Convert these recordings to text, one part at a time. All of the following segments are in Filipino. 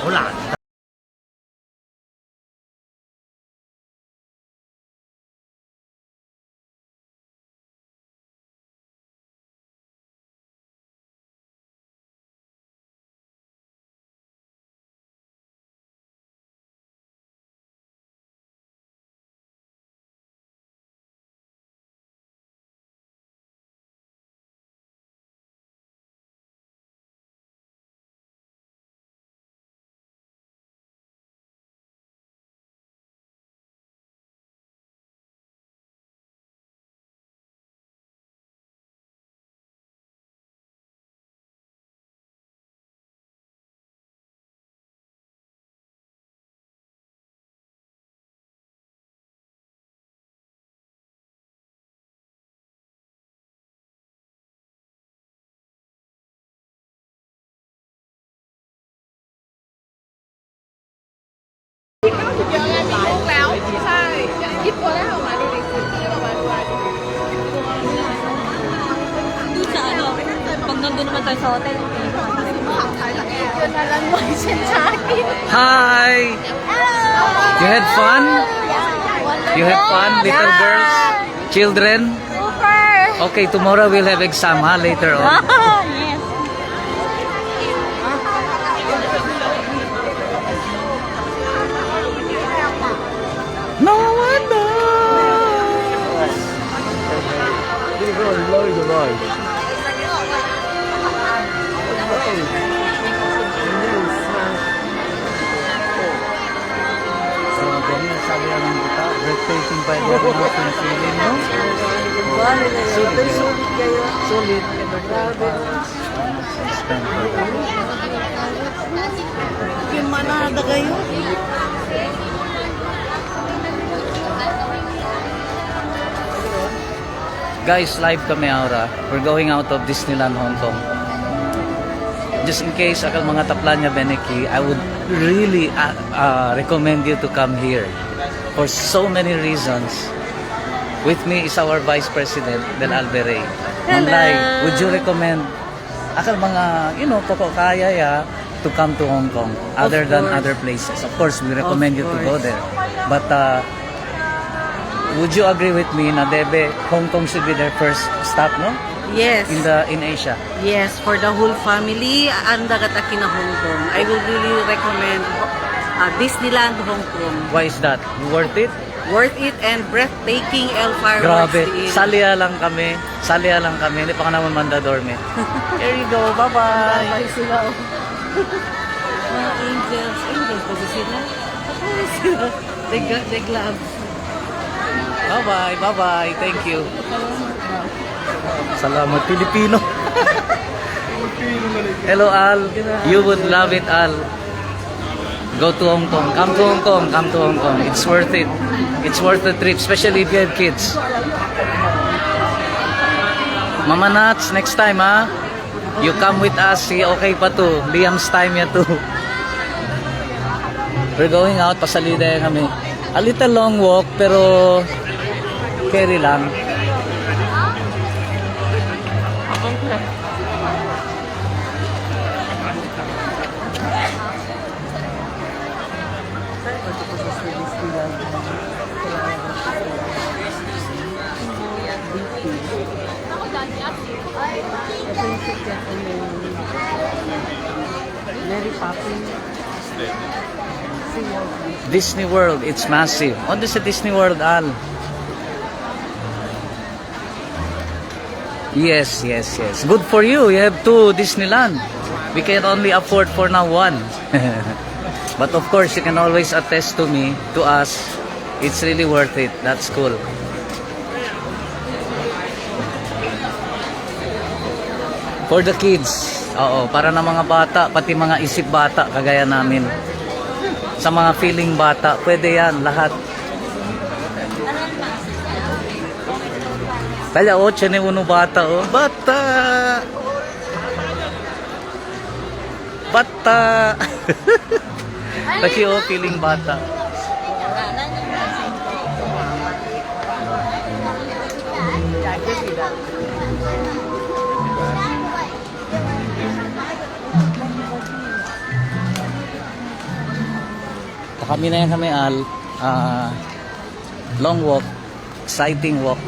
Wala. Sa ano, pag nandun naman tayo sa hotel, Yun na lang mo sa akin. Hi! You had fun? You had fun, little girls? Children? Super! Okay, tomorrow we'll have exam, ha? Later on. yes. No one knows! So, ganyan sabi ng kita, breathtaking pa yung natin feeling, no? Sulit kayo. Sulit. Yung manada kayo. Guys, live kami Aura. We're going out of Disneyland Hong Kong. Just in case akal mga taplanya Beneki, I would really recommend you to come here for so many reasons. With me is our Vice President Del Alberey. Manlay, would you recommend akal mga, koko kaya ya to come to Hong Kong other than other places? Of course, we recommend you to go there. But would you agree with me na Debe, Hong Kong should be their first stop, no? Yes. In Asia. Yes, for the whole family, anda kataki na Hong Kong. I will really recommend Disneyland Hong Kong. Why is that? Worth it? Worth it and breathtaking El Fireworks. Grabe. Din. Salya lang kami. Hindi pa ka naman mandadorme. Here you go. Bye-bye. Bye sila. Mga angels. Angels ba sila? Ako sila. They glove. Bye-bye. Bye-bye. Thank you. Salamat, Pilipino. Hello, Al. You would love it, Al. Go to Hong Kong. Come to Hong Kong. Come to Hong Kong. It's worth it. It's worth the trip, especially if you have kids. Mama Nats, next time, ha? You come with us. Si okay pa to. Liam's time ya to. We're going out. Pasalida kami. A little long walk, pero carry lang. Mary Poppins. Disney World, it's massive. On this Disney World, Al. Yes. Good for you. You have two Disneyland. We can only afford for now one. But of course, you can always attest to me, to us. It's really worth it. That's cool. For the kids. Oo, para na mga bata, pati mga isip bata, kagaya namin. Sa mga feeling bata, pwede yan, lahat. Kaya 8 ni uno bata, oh. Bata! Bata! Laki, oh, feeling bata. Kami na yan kami al. Long walk. Exciting walk.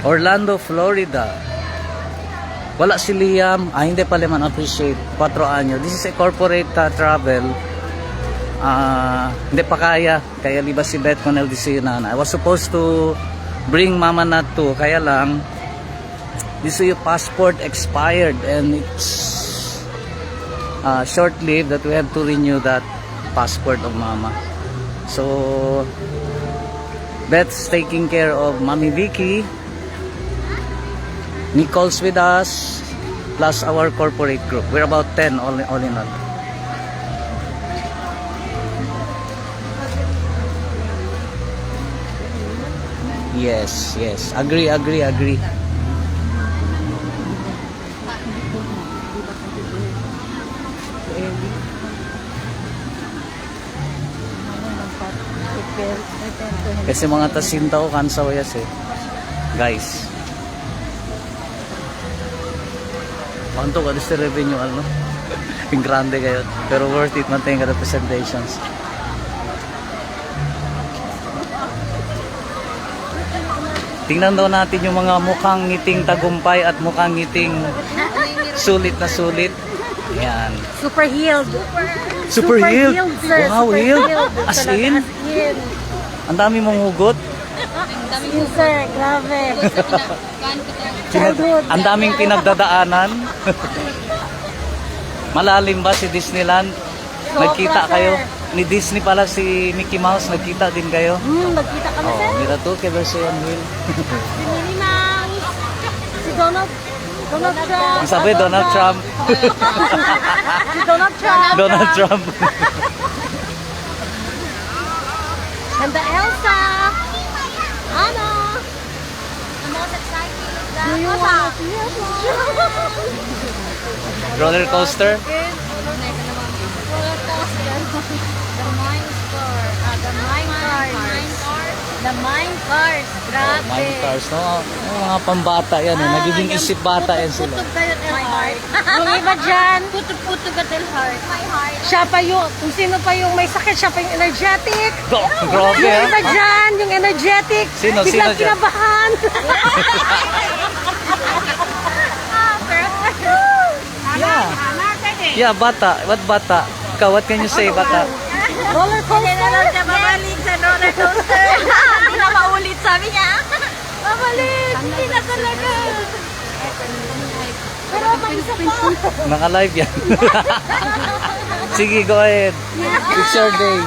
Orlando, Florida. Wala si Liam. Hindi pala man appreciate. 4 anyo. This is a corporate travel. Hindi pa kaya. Kaya liba si Beth Conel Disinan. I was supposed to bring Mama Nat too. Kaya lang, this is your passport expired and it's short-lived that we have to renew that passport of Mama. So, Beth's taking care of Mommy Vicky. Nicole's with us, plus our corporate group. We're about 10 all in all. Yes. Agree. Kasi mga tasinta ko kansaw yas eh. Guys. Panto ka sa revenue ano? Ping grande kayo. Pero worth it man tayong representations. Tingnan daw natin yung mga mukhang ngiting tagumpay at mukhang ngiting sulit na sulit. Yan. Super healed. Super healed? Sir. Wow, Super healed? healed. As in? Ang dami mong hugot. Yes, sir. Grabe. Ang daming pinagdadaanan. Malalim ba si Disneyland? Nagkita kayo? Ni Disney pala si Mickey Mouse, nagkita din kayo? Nagkita kami, sir. Mira to, kay Version Will. Si Minnie Mouse. Si Donald Trump. Ang sabi, Donald Trump. Si Donald Trump. Donald Trump. And the Elsa. Anna. The most exciting is the Do you want to see Roller coaster. roller coaster? The mine store. The mine cars. Grabe. Mine cars, no? Mga pambata yan eh. Nagiging isip bata yan sila. My heart. Yung iba dyan, puto-puto ka del heart. My heart. Siya pa yung, kung sino pa yung may sakit, siya pa yung energetic. Grabe Yung ah. iba dyan, yung energetic. Sino biglang dyan? kinabahan. Yeah, bata. What bata? Ikaw, what can you say, bata? Roller coaster. Babalik sa roller coaster. Hindi na maulit, sabi niya. Babalik. Hindi na talaga. Pero may isa pa. Naka-live yan. Sige, go ahead. It's your day.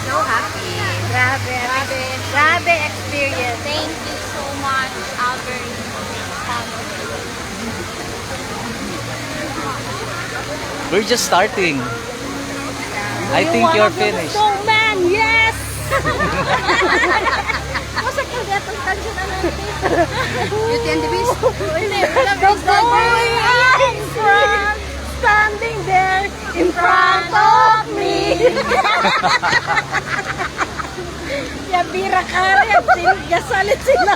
So happy. Grabe experience. Thank you so much, Albert. We're just starting. I think you're finished. Snowman, yes! Masa ka gatong kansion ano Beauty and the Beast. The boy in front, standing there in front of me. Yabira kare, gasalit sila.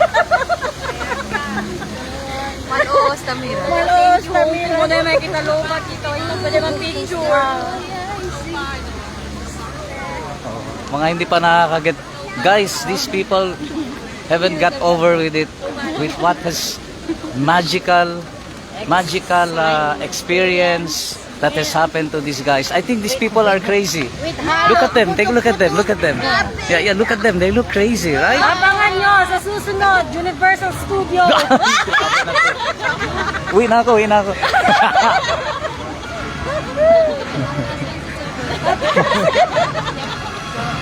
Malos, Tamira. Mo na may kita luma dito. Ito pa naman picture. Mga hindi pa nakakaget. Guys, these people haven't got over with it. With what has magical experience that has happened to these guys. I think these people are crazy. Look at them. Take a look at them. Look at them. Yeah, look at them. They look crazy, right? Abangan nyo sa susunod, Universal Studio. Uwi na ako.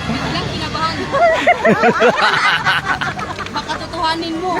Biglang kinabahan. Baka tutuhanin mo.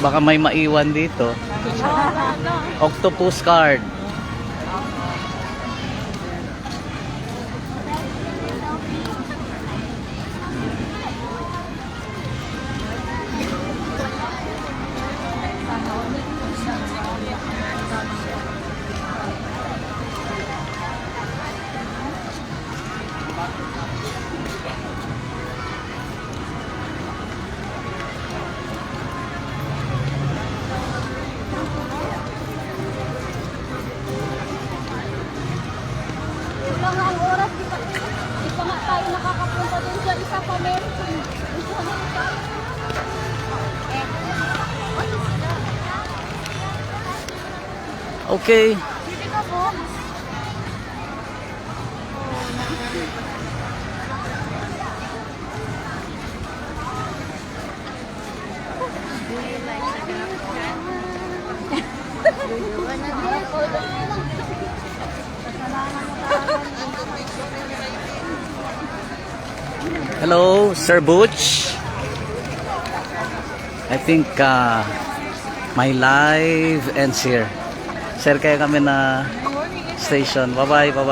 Baka may maiwan dito. Octopus card. Wala nga ang oras, di pa nga tayo nakakapunta dun sa isa pa meron. Isa na tayo. Okay. Sige ka po. Hello, Sir Butch. I think my live ends here. Share kayo kami na station. Bye-bye, bye-bye.